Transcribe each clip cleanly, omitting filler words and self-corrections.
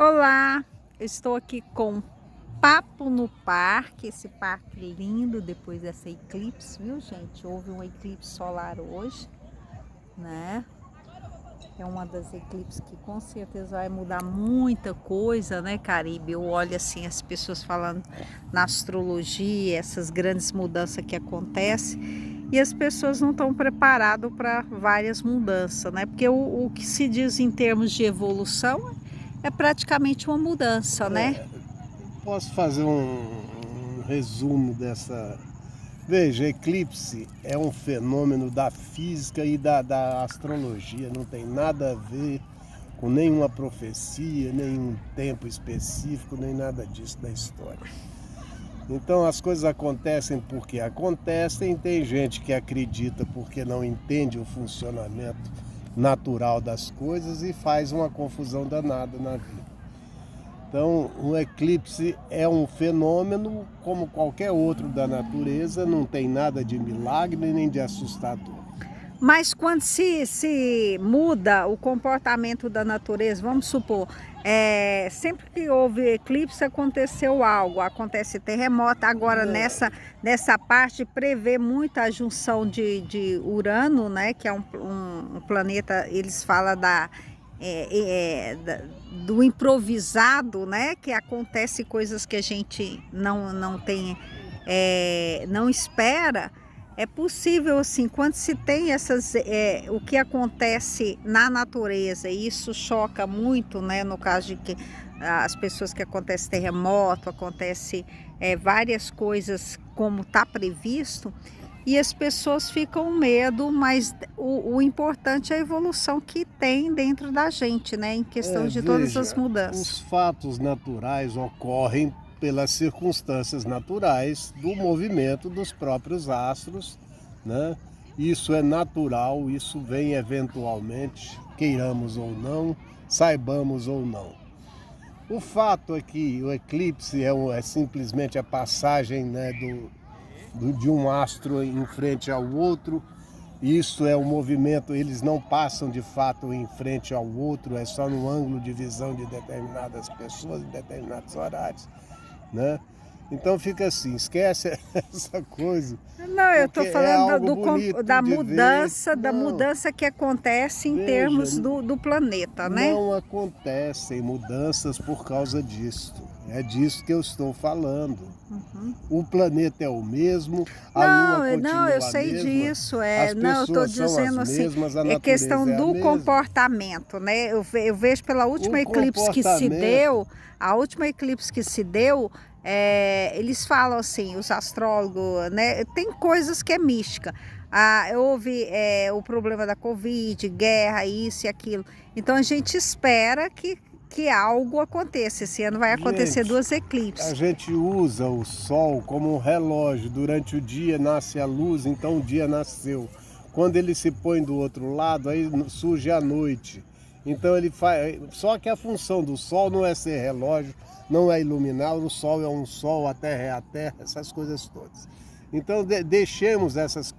Olá, eu estou aqui com Papo no Parque, esse parque lindo depois dessa eclipse, viu gente? Houve um eclipse solar hoje, né? É uma das eclipses que com certeza vai mudar muita coisa, né, Caribe? Eu olho assim as pessoas falando na astrologia, essas grandes mudanças que acontecem, e as pessoas não estão preparadas para várias mudanças, né? Porque o que se diz em termos de evolução é praticamente uma mudança, né? Posso fazer um resumo dessa. Veja, eclipse é um fenômeno da física e da astrologia, não tem nada a ver com nenhuma profecia, nenhum tempo específico, nem nada disso da história. Então as coisas acontecem porque acontecem, tem gente que acredita porque não entende o funcionamento natural das coisas e faz uma confusão danada na vida. Então, um eclipse é um fenômeno como qualquer outro da natureza, não tem nada de milagre nem de assustador. Mas quando se muda o comportamento da natureza, vamos supor, sempre que houve eclipse aconteceu algo, acontece terremoto, agora nessa parte prevê muito a junção de Urano, né, que é um planeta, eles falam do improvisado, né, que acontece coisas que a gente não tem, não espera. É possível, assim, quando se tem o que acontece na natureza, e isso choca muito, né? No caso de que as pessoas que acontece terremoto, acontece várias coisas como está previsto, e as pessoas ficam com medo, mas o importante é a evolução que tem dentro da gente, né? Em questão de todas as Veja, os mudanças. fatos naturais ocorrem pelas circunstâncias naturais do movimento dos próprios astros, né? Isso é natural, isso vem eventualmente, queiramos ou não, saibamos ou não. O fato é que o eclipse é simplesmente a passagem, né, de um astro em frente ao outro. Isso é um movimento, eles não passam de fato em frente ao outro, é só no ângulo de visão de determinadas pessoas, em determinados horários, né? Então fica assim, esquece essa coisa, Não, eu porque estou é falando algo bonito da de ver. mudança, Não, que acontece em veja, termos do planeta, né? não acontecem mudanças por causa disto. É disso que eu estou falando. Uhum. O planeta é o mesmo, a Lua Não, eu continua a sei mesma, disso. as Não, eu estou pessoas são as dizendo assim, mesmas, a é questão natureza é a do mesma. comportamento, né? Eu vejo pela O última eclipse que se comportamento deu, a última eclipse que se deu, eles falam assim, os astrólogos, né? Tem coisas que é mística. Houve o problema da Covid, guerra, isso e aquilo. Então a gente espera que algo aconteça. Esse ano vai acontecer Gente, duas a eclipses. gente usa o sol como um relógio. Durante o dia nasce a luz, então o dia nasceu. Quando ele se põe do outro lado, aí surge a noite. Então ele faz. Só que a função do sol não é ser relógio, não é iluminar. O sol é um sol, a terra é a terra, essas coisas todas. Então deixemos essas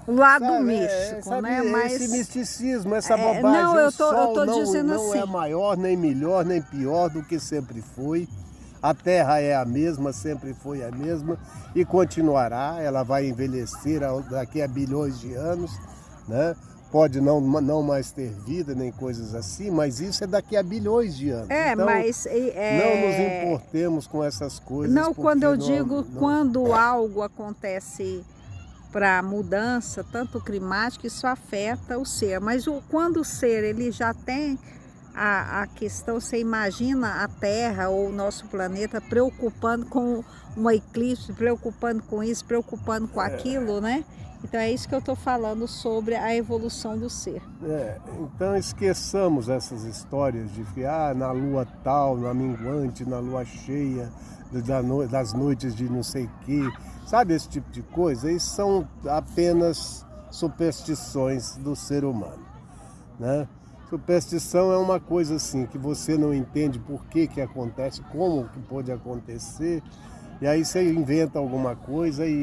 O lado sabe, místico, sabe, né? esse Mas misticismo, essa não, bobagem, o eu sol tô dizendo não é assim. maior, nem melhor, nem pior do que sempre foi. A Terra é a mesma, sempre foi a mesma e continuará. Ela vai envelhecer daqui a bilhões de anos, né? Pode não mais ter vida, nem coisas assim, mas isso é daqui a bilhões de anos. Então, Mas não nos importemos com essas coisas, não, quando porque eu não, digo não quando algo acontece para mudança, tanto climática, isso afeta o ser. Mas quando o ser ele já tem a questão, você imagina a Terra ou o nosso planeta preocupando com uma eclipse, preocupando com isso, preocupando com aquilo, né? Então é isso que eu estou falando sobre a evolução do ser. Então esqueçamos essas histórias de que na lua tal, na minguante, na lua cheia, das noites de não sei o quê. Sabe esse tipo de coisa? Isso são apenas superstições do ser humano, né? Superstição é uma coisa assim que você não entende por que acontece, como que pode acontecer, e aí você inventa alguma coisa e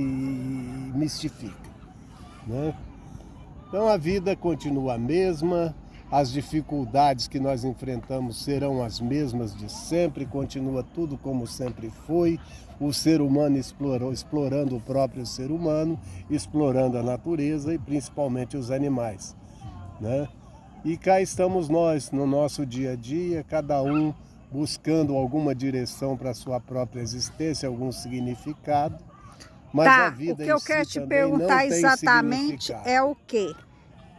mistifica, né? Então a vida continua a mesma, as dificuldades que nós enfrentamos serão as mesmas de sempre, continua tudo como sempre foi, o ser humano explorando o próprio ser humano, explorando a natureza e principalmente os animais, né? E cá estamos nós, no nosso dia a dia, cada um buscando alguma direção para a sua própria existência, algum significado. Mas a vida o que eu quero te perguntar exatamente é o quê?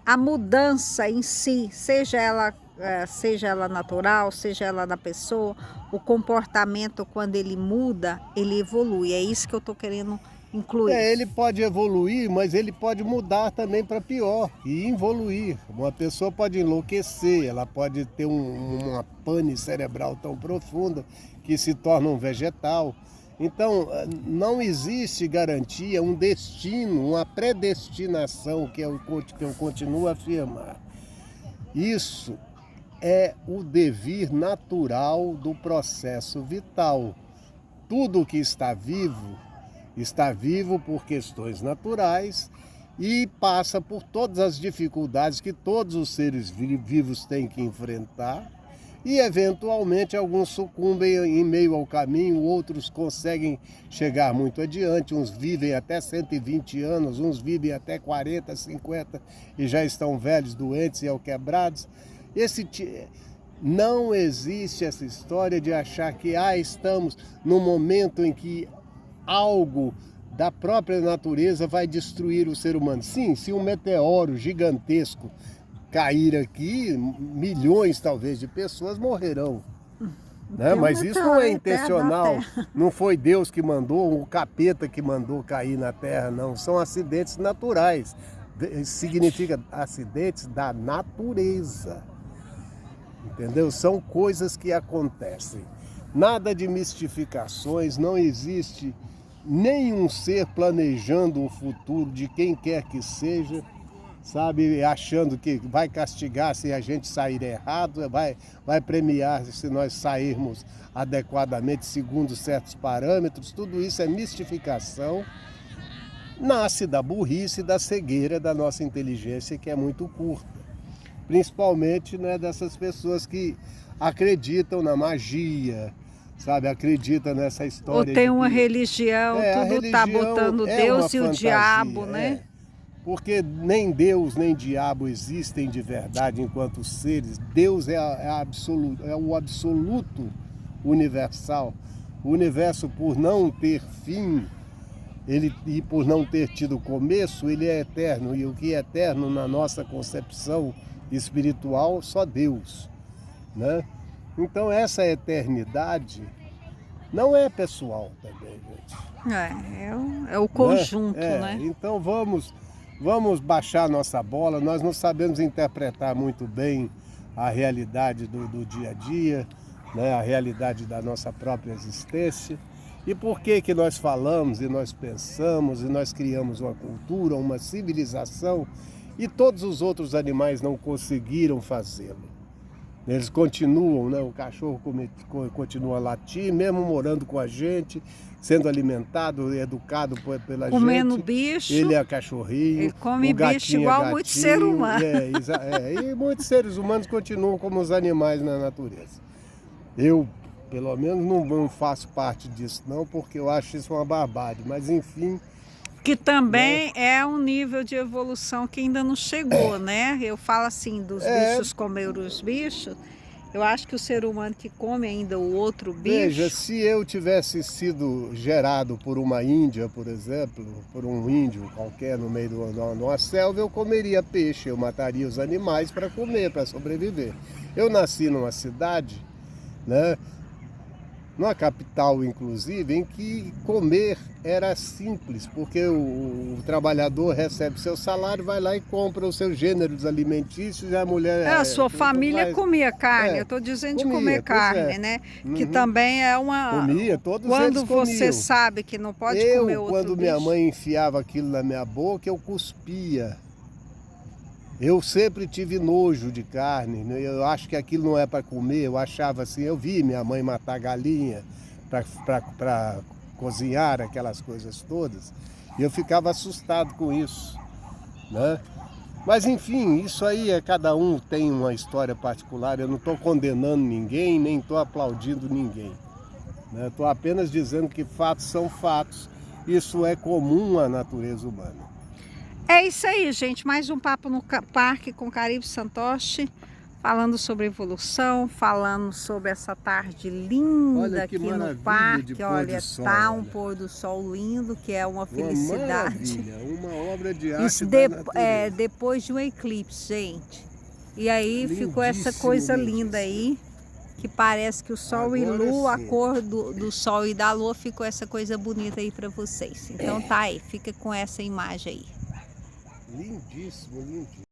A mudança em si, seja ela natural, seja ela da pessoa, o comportamento quando ele muda, ele evolui. É isso que eu estou querendo incluir. Ele pode evoluir, mas ele pode mudar também para pior e evoluir. Uma pessoa pode enlouquecer, ela pode ter uma pane cerebral tão profunda que se torna um vegetal. Então, não existe garantia, um destino, uma predestinação que eu continuo a afirmar. Isso é o devir natural do processo vital. Tudo que está vivo por questões naturais e passa por todas as dificuldades que todos os seres vivos têm que enfrentar. E, eventualmente, alguns sucumbem em meio ao caminho, outros conseguem chegar muito adiante, uns vivem até 120 anos, uns vivem até 40, 50 e já estão velhos, doentes e alquebrados. Não existe essa história de achar que estamos no momento em que algo da própria natureza vai destruir o ser humano. Sim, se um meteoro gigantesco cair aqui, milhões talvez de pessoas morrerão. Né? Mas isso não é intencional, não foi Deus que mandou, o capeta que mandou cair na Terra, não. São acidentes naturais, significa acidentes da natureza. Entendeu? São coisas que acontecem. Nada de mistificações, não existe nenhum ser planejando o futuro de quem quer que seja, sabe, achando que vai castigar se a gente sair errado, vai premiar se nós sairmos adequadamente segundo certos parâmetros. Tudo isso é mistificação, nasce da burrice e da cegueira da nossa inteligência, que é muito curta. Principalmente, né, dessas pessoas que acreditam na magia, sabe, acredita nessa história. Ou tem uma religião, tudo está botando Deus e o diabo, né? Porque nem Deus nem diabo existem de verdade enquanto seres. Deus é o absoluto universal. O universo, por não ter fim, e por não ter tido começo, ele é eterno. E o que é eterno na nossa concepção espiritual, só Deus, né? Então essa eternidade não é pessoal também, gente. É o conjunto, né? Então vamos baixar nossa bola. Nós não sabemos interpretar muito bem a realidade do dia a dia, né? A realidade da nossa própria existência. E por que nós falamos e nós pensamos e nós criamos uma cultura, uma civilização e todos os outros animais não conseguiram fazê-lo? Eles continuam, né? O cachorro continua a latir, mesmo morando com a gente, sendo alimentado, educado pela gente. Comendo bicho. Ele é cachorrinho. Ele come bicho igual muito ser humano. E muitos seres humanos continuam como os animais na natureza. Eu, pelo menos, não faço parte disso não, porque eu acho isso uma barbárie. Mas, enfim... Que também é um nível de evolução que ainda não chegou, né? Eu falo assim, dos bichos comer os bichos. Eu acho que o ser humano que come ainda o outro bicho... Veja, se eu tivesse sido gerado por uma índia, por exemplo, por um índio qualquer no meio de uma selva, eu comeria peixe, eu mataria os animais para comer, para sobreviver. Eu nasci numa cidade, né? Numa capital, inclusive, em que comer era simples, porque o trabalhador recebe seu salário, vai lá e compra os seus gêneros alimentícios e a mulher... a sua família comia carne, eu estou dizendo de comer carne, né? Que também é uma... Comia, todos quando eles comiam. Você sabe que não pode comer outro quando minha mãe enfiava aquilo na minha boca, eu cuspia. Eu sempre tive nojo de carne, eu acho que aquilo não é para comer, eu achava assim, eu vi minha mãe matar galinha para cozinhar aquelas coisas todas, e eu ficava assustado com isso, né? Mas enfim, isso aí cada um tem uma história particular. Eu não estou condenando ninguém, nem estou aplaudindo ninguém. Estou apenas dizendo que fatos são fatos. Isso é comum à natureza humana. É isso aí, gente. Mais um Papo no Parque com Caribe Santoshi. Falando sobre evolução, falando sobre essa tarde linda aqui no parque. Olha, tá um pôr do sol lindo, que é uma felicidade. Uma obra de arte. Isso depois de um eclipse, gente. E aí ficou essa coisa linda aí, que parece que o sol e lua, a cor do sol e da lua, ficou essa coisa bonita aí para vocês. Então tá aí, fica com essa imagem aí. Lindíssimo, lindíssimo.